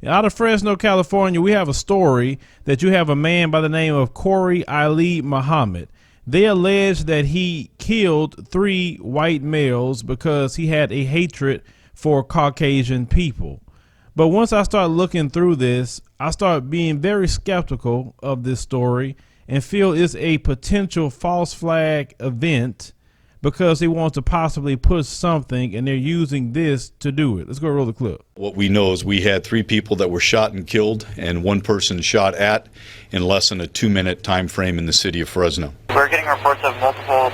Out of Fresno, California, we have a story that you have a man by the name of Corey Ali Muhammad. They allege that he killed 3 white males because he had a hatred for Caucasian people. But once I start looking through this, I start being very skeptical of this story and feel it's a potential false flag event because they want to possibly push something and they're using this to do it. Let's go roll the clip. What we know is we had 3 people that were shot and killed and 1 person shot at in less than a 2-minute time frame in the city of Fresno. We're getting reports of multiple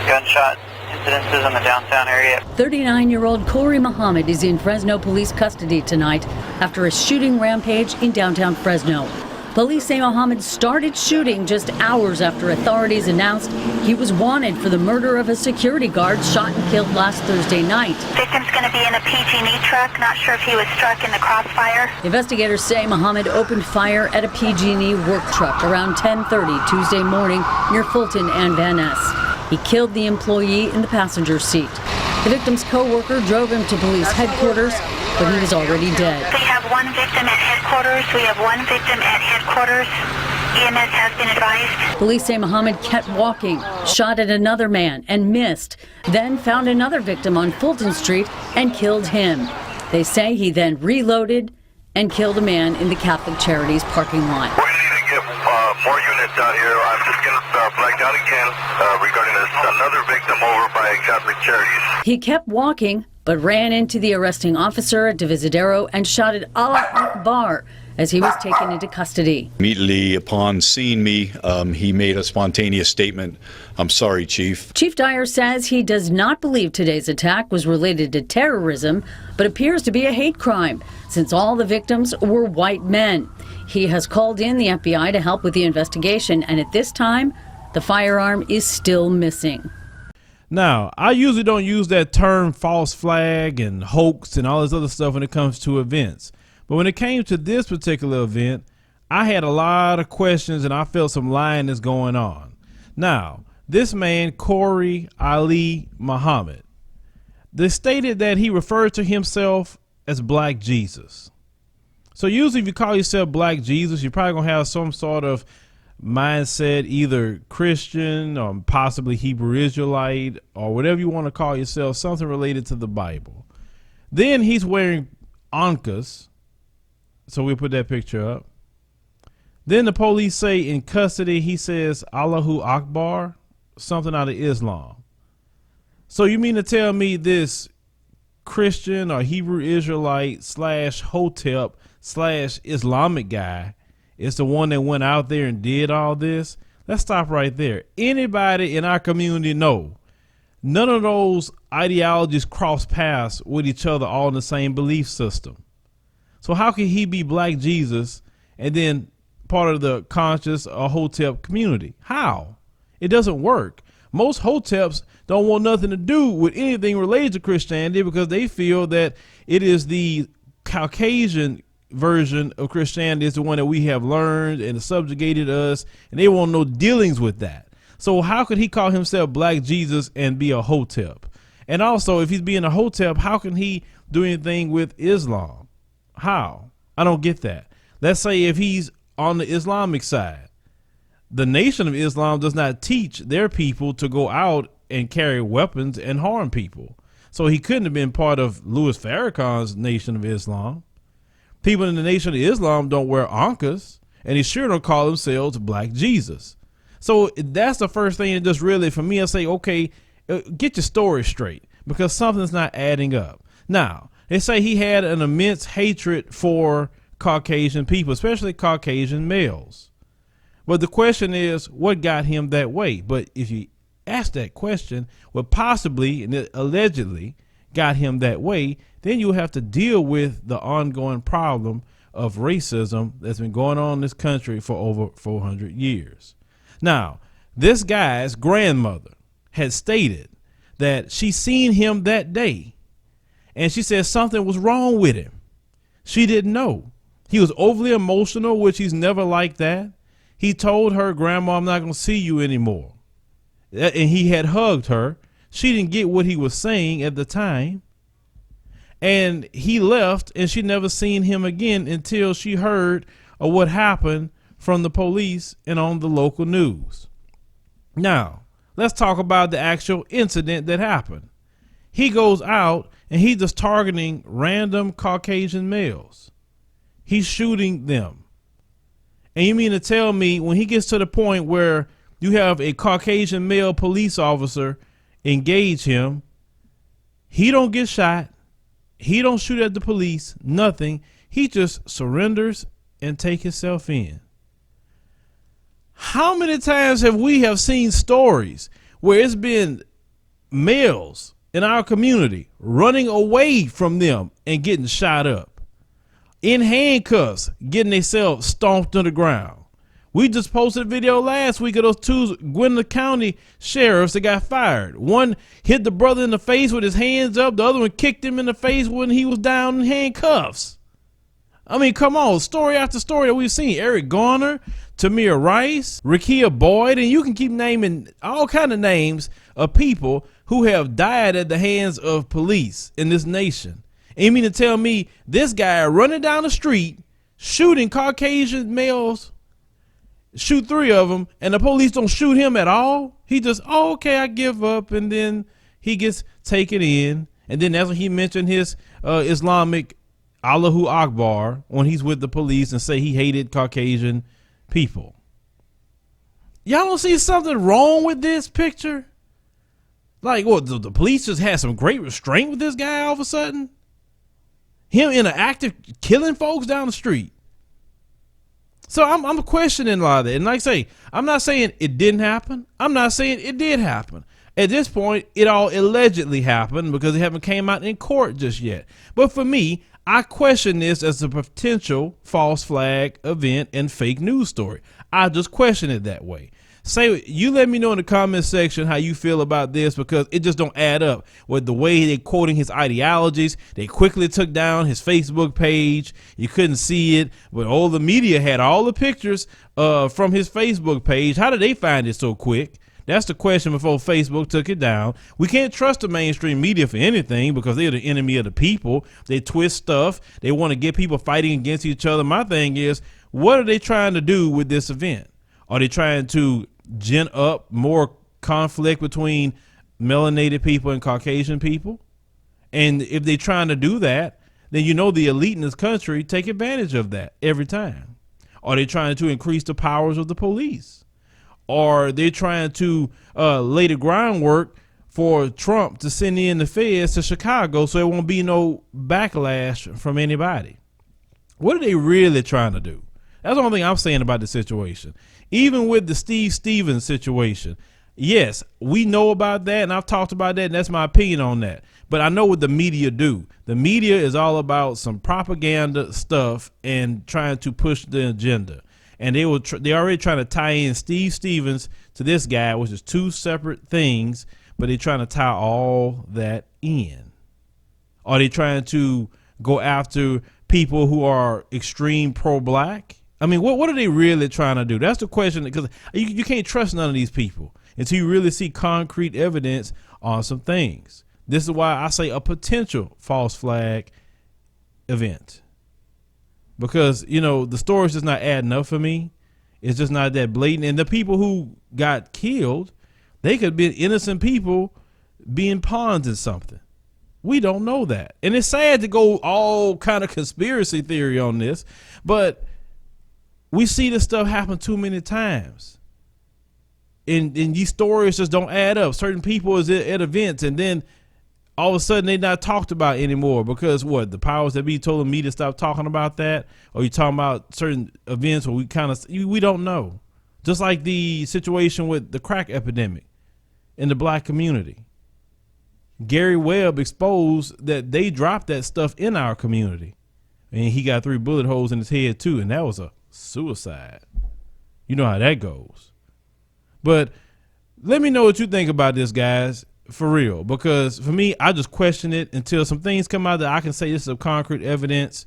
gunshot incidences in the downtown area. 39-year-old Corey Muhammad is in Fresno police custody tonight after a shooting rampage in downtown Fresno. Police say Muhammad started shooting just hours after authorities announced he was wanted for the murder of a security guard shot and killed last Thursday night. Victim's going to be in a PG&E truck. Not sure if he was struck in the crossfire. Investigators say Muhammad opened fire at a PG&E work truck around 10:30 Tuesday morning near Fulton and Van Ness. He killed the employee in the passenger seat. The victim's co-worker drove him to police headquarters, but he was already dead. We have 1 victim at headquarters. We have 1 victim at headquarters. EMS has been advised. Police say Muhammad kept walking, shot at another man and missed, then found another victim on Fulton Street and killed him. They say he then reloaded and killed a man in the Catholic Charities parking lot. We need to get more units out here. I'm just going to black out again regarding another victim over by Catholic Charities. He kept walking, but ran into the arresting officer at Divisadero and shouted Allah Akbar as he was taken into custody. Immediately upon seeing me, he made a spontaneous statement, "I'm sorry, Chief." Chief Dyer says he does not believe today's attack was related to terrorism, but appears to be a hate crime, since all the victims were white men. He has called in the FBI to help with the investigation, and at this time, the firearm is still missing. Now, I usually don't use that term false flag and hoax and all this other stuff when it comes to events. But when it came to this particular event, I had a lot of questions and I felt some lying is going on. Now, this man, Corey Ali Muhammad, they stated that he referred to himself as Black Jesus. So usually if you call yourself Black Jesus, you're probably going to have some sort of mindset, either Christian or possibly Hebrew Israelite or whatever you want to call yourself, something related to the Bible. Then he's wearing ankas. So we put that picture up. Then the police say in custody, he says Allahu Akbar, something out of Islam. So you mean to tell me this Christian or Hebrew Israelite / Hotep / Islamic guy is the one that went out there and did all this? Let's stop right there. Anybody in our community know none of those ideologies cross paths with each other all in the same belief system. So how can he be Black Jesus and then part of the conscious or Hotep community? How? It doesn't work. Most Hoteps don't want nothing to do with anything related to Christianity because they feel that it is the Caucasian version of Christianity is the one that we have learned and subjugated us, and they want no dealings with that. So how could he call himself Black Jesus and be a Hotep? And also, if he's being a Hotep, how can he do anything with Islam? How? I don't get that. Let's say if he's on the Islamic side, the Nation of Islam does not teach their people to go out and carry weapons and harm people. So he couldn't have been part of Louis Farrakhan's Nation of Islam. People in the Nation of Islam don't wear ankas, and they sure don't call themselves Black Jesus. So that's the first thing that just really, for me, I say, okay, get your story straight because something's not adding up. Now, they say he had an immense hatred for Caucasian people, especially Caucasian males. But the question is, what got him that way? But if you ask that question, what possibly and allegedly got him that way, then you have to deal with the ongoing problem of racism that's been going on in this country for over 400 years. Now, this guy's grandmother had stated that she seen him that day, and she said something was wrong with him. She didn't know. He was overly emotional, which he's never like that. He told her, "Grandma, I'm not going to see you anymore." And he had hugged her. She didn't get what he was saying at the time. And he left, and she never seen him again until she heard of what happened from the police and on the local news. Now, let's talk about the actual incident that happened. He goes out and he's just targeting random Caucasian males. He's shooting them. And you mean to tell me when he gets to the point where you have a Caucasian male police officer engage him, he don't get shot, he don't shoot at the police, nothing. He just surrenders and take himself in. How many times have we seen stories where it's been males in our community running away from them and getting shot up, in handcuffs, getting themselves stomped to the ground? We just posted a video last week of those two Gwinnett County sheriffs that got fired. One hit the brother in the face with his hands up. The other one kicked him in the face when he was down in handcuffs. I mean, come on, story after story that we've seen. Eric Garner, Tamir Rice, Rakia Boyd, and you can keep naming all kind of names of people who have died at the hands of police in this nation. And you mean to tell me this guy running down the street, shooting Caucasian males, shoot 3 of them, and the police don't shoot him at all? He just, oh, okay, I give up, and then he gets taken in. And then that's when he mentioned his Islamic Allahu Akbar when he's with the police and say he hated Caucasian people. Y'all don't see something wrong with this picture? Like, what, the police just had some great restraint with this guy all of a sudden? Him in an active killing folks down the street. So I'm questioning a lot of that. And like I say, I'm not saying it didn't happen. I'm not saying it did happen. At this point, it all allegedly happened because it haven't came out in court just yet. But for me, I question this as a potential false flag event and fake news story. I just question it that way. Say, you let me know in the comment section how you feel about this, because it just don't add up with the way they quoting his ideologies. They quickly took down his Facebook page. You couldn't see it, but all the media had all the pictures from his Facebook page. How did they find it so quick? That's the question before Facebook took it down. We can't trust the mainstream media for anything because they're the enemy of the people. They twist stuff. They want to get people fighting against each other. My thing is, what are they trying to do with this event? Are they trying to gin up more conflict between melanated people and Caucasian people? And if they're trying to do that, then you know the elite in this country take advantage of that every time. Are they trying to increase the powers of the police? Or they're trying to lay the groundwork for Trump to send in the feds to Chicago so there won't be no backlash from anybody? What are they really trying to do? That's the only thing I'm saying about the situation. Even with the Steve Stevens situation, yes, we know about that, and I've talked about that, and that's my opinion on that. But I know what the media do. The media is all about some propaganda stuff and trying to push the agenda. And they already trying to tie in Steve Stevens to this guy, which is two separate things, but they're trying to tie all that in. Are they trying to go after people who are extreme pro-black? I mean, what are they really trying to do? That's the question, because you can't trust none of these people until you really see concrete evidence on some things. This is why I say a potential false flag event, because, you know, the story's just not adding up for me. It's just not that blatant. And the people who got killed, they could be innocent people being pawns in something. We don't know that. And it's sad to go all kind of conspiracy theory on this, but we see this stuff happen too many times. And these stories just don't add up. Certain people is at events, and then all of a sudden they're not talked about anymore because what? The powers that be told me to stop talking about that? Or you talking about certain events where we don't know. Just like the situation with the crack epidemic in the black community. Gary Webb exposed that they dropped that stuff in our community. And he got 3 bullet holes in his head too, and that was a suicide. You know how that goes. But let me know what you think about this, guys, for real, because for me, I just question it until some things come out that I can say this is concrete evidence.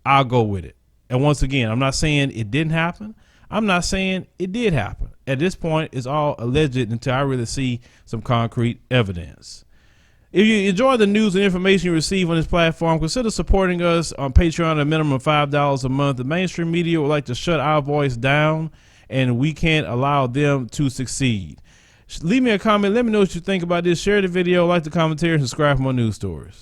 I'll go with it. And once again, I'm not saying it didn't happen. I'm not saying it did happen. At this point, it's all alleged until I really see some concrete evidence. If you enjoy the news and information you receive on this platform, consider supporting us on Patreon at a minimum of $5 a month. The mainstream media would like to shut our voice down, and we can't allow them to succeed. Leave me a comment. Let me know what you think about this. Share the video, like the commentary, and subscribe for more news stories.